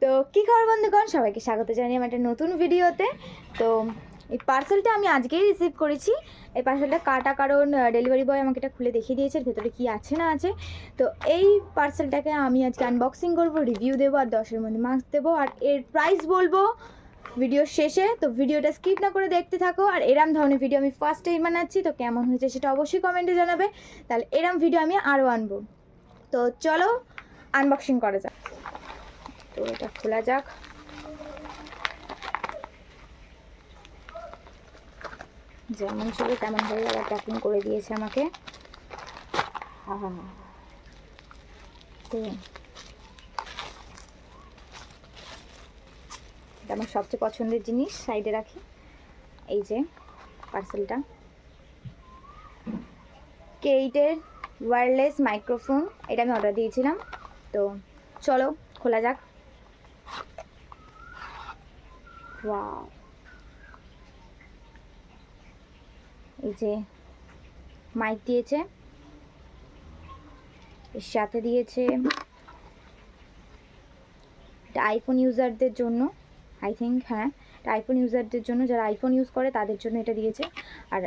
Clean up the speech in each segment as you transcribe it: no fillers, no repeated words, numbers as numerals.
তো কী খবর বন্ধুগণ, সবাইকে স্বাগত জানাই আমার একটা নতুন ভিডিওতে। তো এই পার্সেলটা আমি আজকেই রিসিভ করেছি। এই পার্সেলটা কাটা, কারণ ডেলিভারি বয় আমাকে এটা খুলে দেখিয়ে দিয়েছে ভেতরে কী আছে না আছে। তো এই পার্সেলটাকে আমি আজকে আনবক্সিং করব, রিভিউ দেবো আর 10-এর মধ্যে মার্কস দেবো, আর এর প্রাইস বলবো ভিডিওর শেষে। তো ভিডিওটা স্কিপ না করে দেখতে থাকো। আর এরম ধরনের ভিডিও আমি ফার্স্ট টাইম বানাচ্ছি, তো কেমন হয়েছে সেটা অবশ্যই কমেন্টে জানাবে। তাহলে এরম ভিডিও আমি আরও আনবো। তো চলো আনবক্সিং করা যাক। তো এটা খোলা যাক। যেমন ছিল তেমন ভাবে আবার প্যাকিং করে দিয়েছে আমাকে। তো এটা আমার সবচেয়ে পছন্দের জিনিস, সাইডে রাখি। এই যে পার্সেলটা, কেইটের ওয়্যারলেস মাইক্রোফোন, এটা আমি অর্ডার দিয়েছিলাম। তো চলো খোলা যাক। ওয়াও, এই যে মাইক দিয়েছে, এর সাথে দিয়েছে এটা আইফোন ইউজারদের জন্য, আই থিঙ্ক, হ্যাঁ এটা আইফোন ইউজারদের জন্য, যারা আইফোন ইউজ করে তাদের জন্য এটা দিয়েছে। আর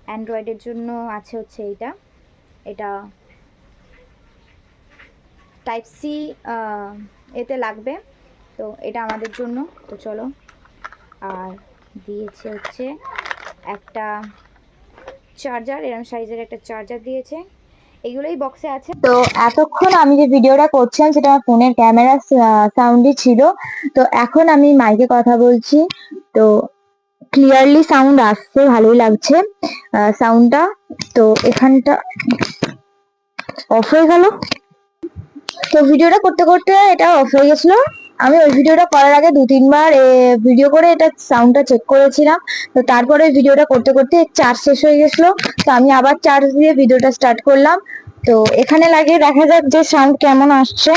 অ্যান্ড্রয়েডের জন্য আছে হচ্ছে এটা টাইপ সি এতে লাগবে, তো এটা আমাদের জন্য। তো চলো। আর দিয়েছে হচ্ছে একটা চার্জার, এরকম সাইজের একটা চার্জার দিয়েছে। এগুলোই বক্সে আছে। তো এতক্ষণ আমি যে ভিডিওটা করছিলাম সেটা আমার ফোনের ক্যামেরা সাউন্ডই ছিল। তো এখন আমি মাইকে কথা বলছি, তো ক্লিয়ারলি সাউন্ড আসছে, ভালোই লাগছে সাউন্ডটা। তো এখানটা অফ হয়ে গেল। তো ভিডিওটা করতে করতে এটা অফ হয়ে গেছিল। আমি ওই ভিডিওটা করার আগে 2-3 বার ভিডিও করে এটা সাউন্ডটা চেক করেছিলাম। তো তারপরে ভিডিওটা করতে করতে চার্জ শেষ হয়ে গেছিল। তো আমি আবার চার্জ দিয়ে ভিডিওটা স্টার্ট করলাম। তো এখানে লাগিয়ে দেখা যাক যে সাউন্ড কেমন আসছে।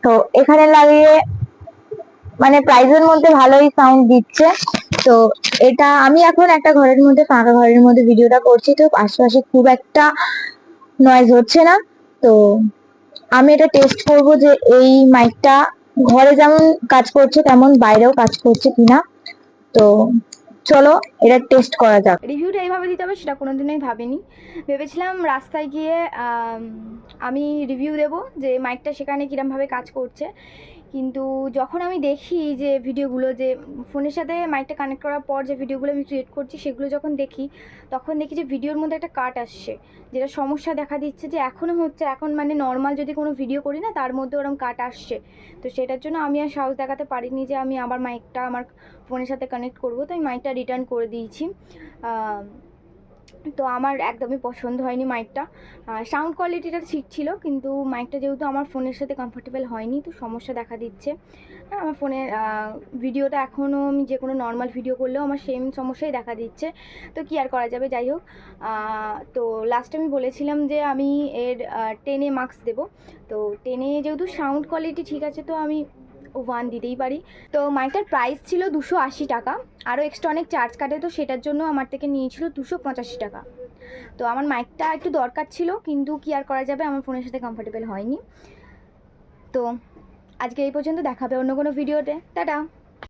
তো এখানে লাগিয়ে মানে প্রাইজের মধ্যে ভালোই সাউন্ড দিচ্ছে। তো এটা আমি এখন একটা ঘরের মধ্যে, ফাঁকা ঘরের মধ্যে ভিডিওটা করছি, তো আশেপাশে খুব একটা নয়েজ হচ্ছে না। তো আমি এটা টেস্ট করব যে এই মাইকটা ঘরে যেমন কাজ করছে তেমন বাইরেও কাজ করছে কিনা। তো চলো এটা টেস্ট করা যাক। রিভিউটা এইভাবে দিতে হবে সেটা কোনোদিনই ভাবিনি। ভেবেছিলাম রাস্তায় গিয়ে আমি রিভিউ দেব যে মাইকটা সেখানে কীরমভাবে কাজ করছে, কিন্তু যখন আমি দেখি যে ভিডিওগুলো, যে ফোনের সাথে মাইকটা কানেক্ট করার পর যে ভিডিওগুলো আমি ক্রিয়েট করছি সেগুলো যখন দেখি, তখন দেখি যে ভিডিওর মধ্যে একটা কাট আসছে, যেটা সমস্যা দেখা দিচ্ছে যে এখনও হচ্ছে। এখন মানে নর্মাল যদি কোনো ভিডিও করি না, তার মধ্যে ওরকম কাট আসছে। তো সেটার জন্য আমি আর সাহস দেখাতে পারিনি যে আমি আবার মাইকটা আমার ফোনের সাথে কানেক্ট করব। তো আমি মাইকটা রিটার্ন করে দিয়েছি। তো আমার একদমই পছন্দ হয়নি মাইকটা। সাউন্ড কোয়ালিটিটা ঠিক ছিল, কিন্তু মাইকটা যেহেতু আমার ফোনের সাথে কমফোর্টেবল হয়নি, তো সমস্যা দেখা দিচ্ছে। আমার ফোনের ভিডিওটা এখনও আমি যে কোনো নর্মাল ভিডিও করলেও আমার সেম সমস্যাই দেখা দিচ্ছে। তো কী আর করা যাবে, যাই হোক। তো লাস্টে আমি বলেছিলাম যে আমি এর 10-এ মার্কস দেবো। তো 10-এ যেহেতু সাউন্ড কোয়ালিটি ঠিক আছে, তো আমি 1 দিতেই পারি। তো মাইকটার প্রাইস ছিল 280 টাকা, আরও এক্সট্রা অনেক চার্জ কাটে, তো সেটার জন্য আমার থেকে নিয়েছিল 285 টাকা। তো আমার মাইকটা একটু দরকার ছিল, কিন্তু কি আর করা যাবে, আমার ফোনের সাথে কমফোর্টেবল হয়নি। তো আজকে এই পর্যন্ত, দেখাবে অন্য কোনো ভিডিওতে। টাটা।